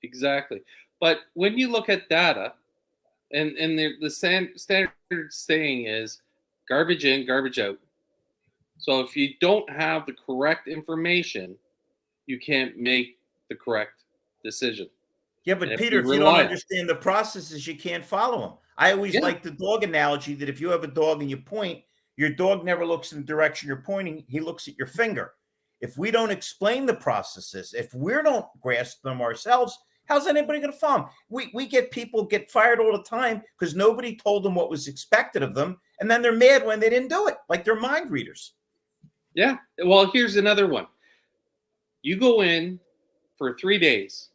Exactly. But when you look at data, and the standard saying is garbage in, garbage out. So if you don't have the correct information, you can't make the correct decision. Yeah, but And Peter, if you don't understand the processes, you can't follow them. I always like the dog analogy that if you have a dog and you point, your dog never looks in the direction you're pointing. He looks at your finger. If we don't explain the processes, if we don't grasp them ourselves, how's anybody going to follow them? We get people get fired all the time because nobody told them what was expected of them. And then they're mad when they didn't do it, like they're mind readers. Yeah. Well, here's another one. You go in for 3 days.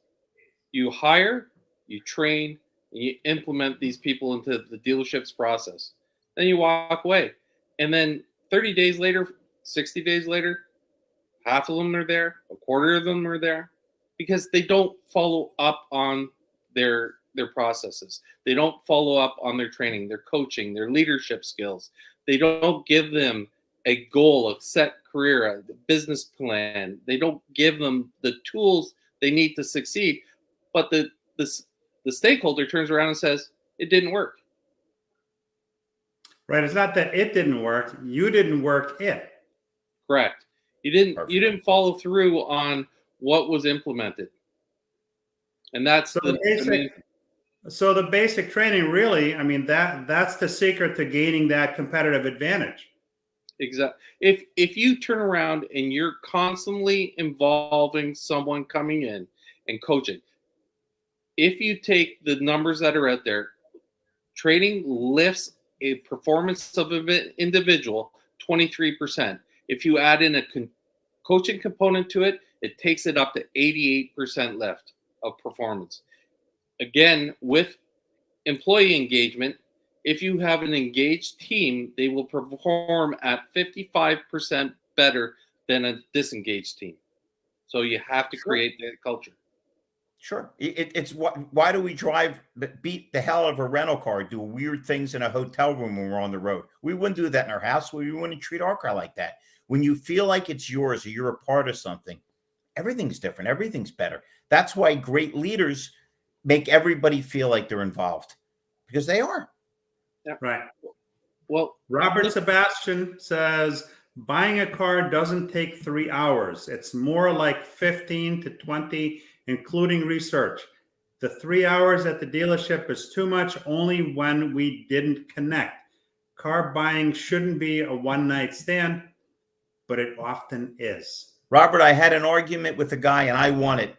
You hire, you train, and you implement these people into the dealership's process. Then you walk away. And then 30 days later, 60 days later, half of them are there, a quarter of them are there, because they don't follow up on their processes. They don't follow up on their training, their coaching, their leadership skills. They don't give them a goal, a set career, a business plan. They don't give them the tools they need to succeed. But the stakeholder turns around and says, it didn't work. Right. It's not that it didn't work. You didn't work it. Correct. You didn't follow through on what was implemented. And that's so the basic training really, that's the secret to gaining that competitive advantage. Exactly. If you turn around and you're constantly involving someone coming in and coaching, if you take the numbers that are out there, training lifts a performance of an individual 23%. If you add in a coaching component to it, it takes it up to 88% lift of performance. Again, with employee engagement, if you have an engaged team, they will perform at 55% better than a disengaged team. So you have to create that culture. Sure. It's why do we beat the hell out of a rental car, do weird things in a hotel room when we're on the road? We wouldn't do that in our house. We wouldn't treat our car like that. When you feel like it's yours or you're a part of something, everything's different. Everything's better. That's why great leaders make everybody feel like they're involved, because they are. Yeah. Right. Well, Robert Sebastian says buying a car doesn't take 3 hours. It's more like 15 to 20, including research. The 3 hours at the dealership is too much only when we didn't connect. Car buying shouldn't be a one-night stand, but it often is. Robert, I had an argument with a guy and I won it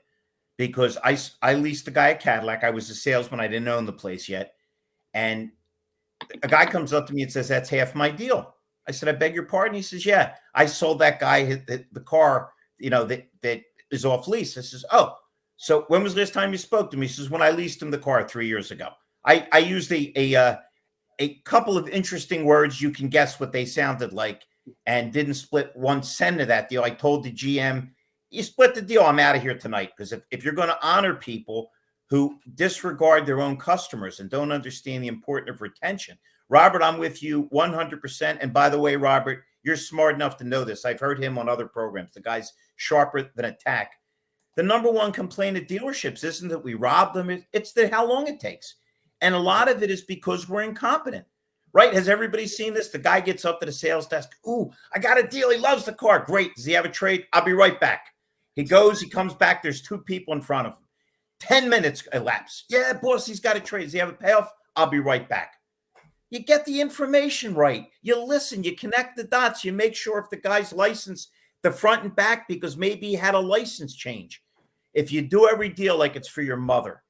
because I leased a guy a Cadillac. I was a salesman. I didn't own the place yet. And a guy comes up to me and says, that's half my deal. I said, I beg your pardon. He says, yeah, I sold that guy the car, that is off lease. I says, oh, so when was the last time you spoke to me? He says, when I leased him the car 3 years ago. I used a couple of interesting words. You can guess what they sounded like, and didn't split 1 cent of that deal. I told the GM, you split the deal, I'm out of here tonight. Because if you're going to honor people who disregard their own customers and don't understand the importance of retention. Robert, I'm with you 100%. And by the way, Robert, you're smart enough to know this. I've heard him on other programs. The guy's sharper than a tack. The number one complaint at dealerships isn't that we rob them. It's that how long it takes. And a lot of it is because we're incompetent, right? Has everybody seen this? The guy gets up to the sales desk. Ooh, I got a deal. He loves the car. Great. Does he have a trade? I'll be right back. He goes, he comes back. There's 2 people in front of him. 10 minutes elapse. Yeah, boss, he's got a trade. Does he have a payoff? I'll be right back. You get the information right. You listen, you connect the dots. You make sure if the guy's licensed the front and back because maybe he had a license change. If you do every deal like it's for your mother,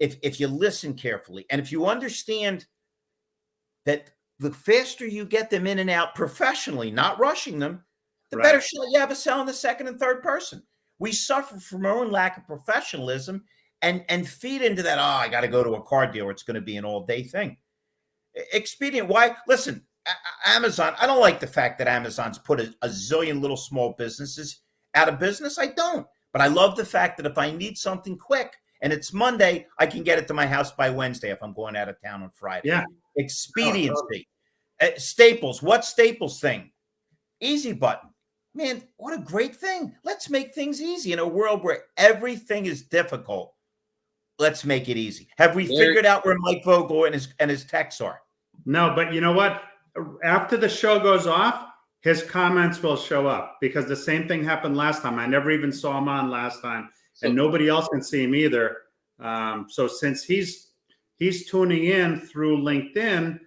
if you listen carefully, and if you understand that the faster you get them in and out professionally, not rushing them, the better shot you have of selling the second and third person. We suffer from our own lack of professionalism and feed into that, I got to go to a car dealer. It's going to be an all-day thing. Expedient. Why? Listen, Amazon, I don't like the fact that Amazon's put a zillion little small businesses out of business. I don't. But I love the fact that if I need something quick and it's Monday, I can get it to my house by Wednesday if I'm going out of town on Friday. Yeah. Expediency. Staples. What Staples thing? Easy button. Man, what a great thing. Let's make things easy in a world where everything is difficult. Let's make it easy. Have we figured out where Mike Vogel and his techs are? No, but you know what? After the show goes off, his comments will show up because the same thing happened last time. I never even saw him on last time, and nobody else can see him either. So since he's tuning in through LinkedIn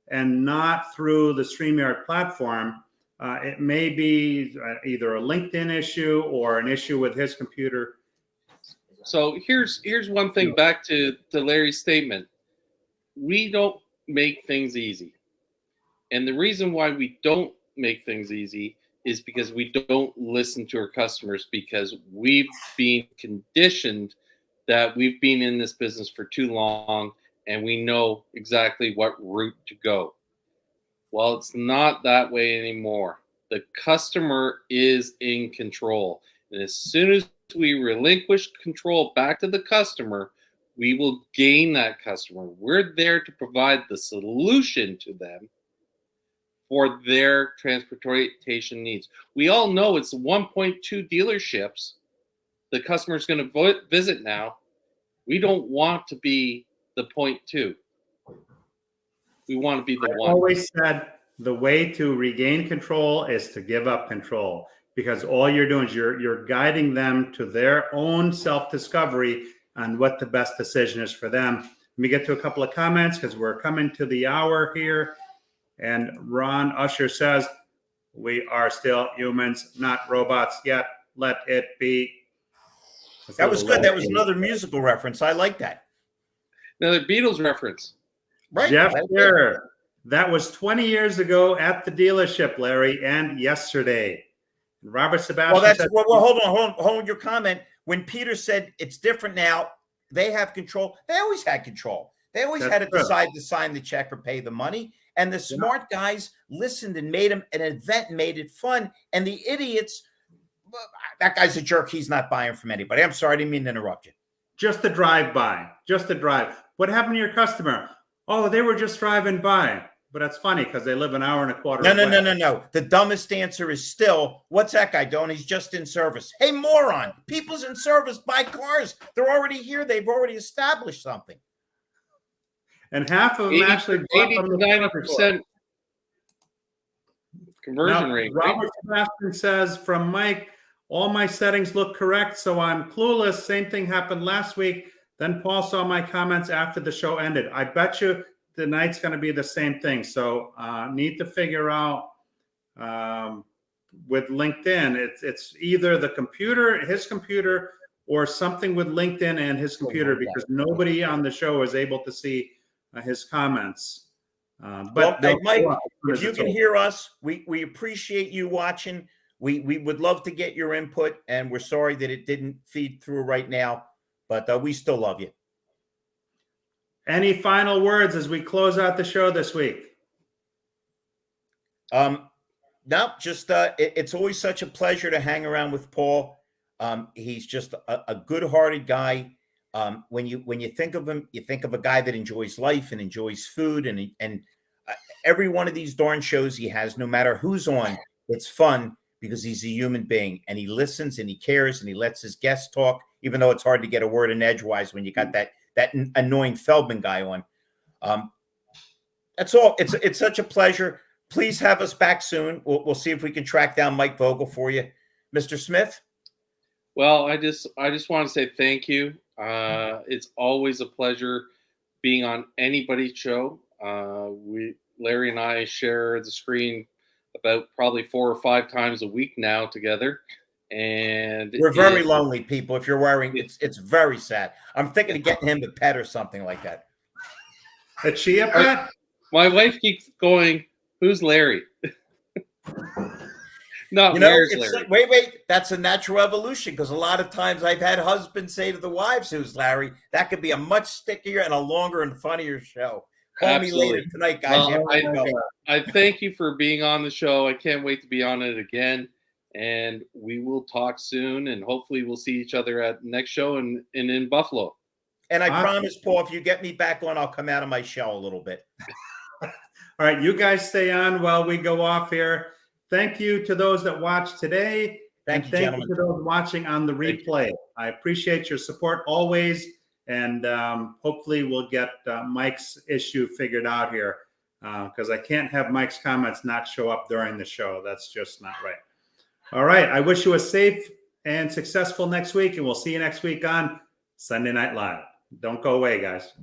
and not through the StreamYard platform, it may be either a LinkedIn issue or an issue with his computer. So here's one thing back to Larry's statement. We don't make things easy. And the reason why we don't make things easy is because we don't listen to our customers, because we've been conditioned that we've been in this business for too long and we know exactly what route to go. Well, it's not that way anymore. The customer is in control. And as soon as we relinquish control back to the customer, we will gain that customer. We're there to provide the solution to them for their transportation needs. We all know it's 1.2 dealerships the customer's going to visit now. We don't want to be the 0.2. We want to be the one. I always said the way to regain control is to give up control, because all you're doing is you're guiding them to their own self-discovery on what the best decision is for them. Let me get to a couple of comments because we're coming to the hour here. And Ron Usher says, we are still humans, not robots yet. Let it be. That was good. That was another musical reference. I like that. Another Beatles reference. Right. Jeff Kerr. That was 20 years ago at the dealership, Larry, and yesterday. Robert Sebastian. Well, hold on your comment. When Peter said it's different now, they have control. They always had control. They always had to decide to sign the check or pay the money. And the smart guys listened and made them an event and made it fun. And the idiots, that guy's a jerk. He's not buying from anybody. I'm sorry. I didn't mean to interrupt you. Just a drive-by. Just a drive. What happened to your customer? Oh, they were just driving by. But that's funny because they live an hour and a quarter away. No. The dumbest answer is still, what's that guy doing? He's just in service. Hey, moron. People's in service. Buy cars. They're already here. They've already established something. And half of them actually 80 to 90% conversion rate. Robert Sebastian says, from Mike, all my settings look correct, so I'm clueless. Same thing happened last week. Then Paul saw my comments after the show ended. I bet you tonight's going to be the same thing. So need to figure out with LinkedIn, it's either the computer, his computer, or something with LinkedIn and his computer, because nobody on the show is able to see his comments. Well, hey, Mike, as if you it's can over. hear us, we appreciate you watching. We would love to get your input, and we're sorry that it didn't feed through right now, but we still love you. Any final words as we close out the show this week? No, just it's always such a pleasure to hang around with Paul. He's just a good-hearted guy. When you think of him, you think of a guy that enjoys life and enjoys food, and every one of these darn shows he has, no matter who's on, it's fun because he's a human being and he listens and he cares and he lets his guests talk, even though it's hard to get a word in edgewise when you got that annoying Feldman guy on. That's all. It's such a pleasure. Please have us back soon. We'll see if we can track down Mike Vogel for you, Mr. Smith. Well, I just want to say thank you. It's always a pleasure being on anybody's show. Larry and I share the screen about probably 4 or 5 times a week now together, and we're very lonely people. If you're worrying, it's very sad. I'm thinking of getting him a pet or something like that. A chia pet? My wife keeps going, "Who's Larry?" No, where's Larry? Wait. That's a natural evolution, because a lot of times I've had husbands say to the wives, "Who's Larry?" That could be a much stickier and a longer and funnier show. Call me later tonight, guys. Well, I thank you for being on the show. I can't wait to be on it again. And we will talk soon. And hopefully we'll see each other at the next show in Buffalo. And I promise, Paul, if you get me back on, I'll come out of my shell a little bit. All right. You guys stay on while we go off here. Thank you to those that watched today. Thank you, gentlemen. To those watching on the replay. I appreciate your support always. And hopefully we'll get Mike's issue figured out here, because I can't have Mike's comments not show up during the show. That's just not right. All right. I wish you a safe and successful next week, and we'll see you next week on Sunday Night Live. Don't go away, guys.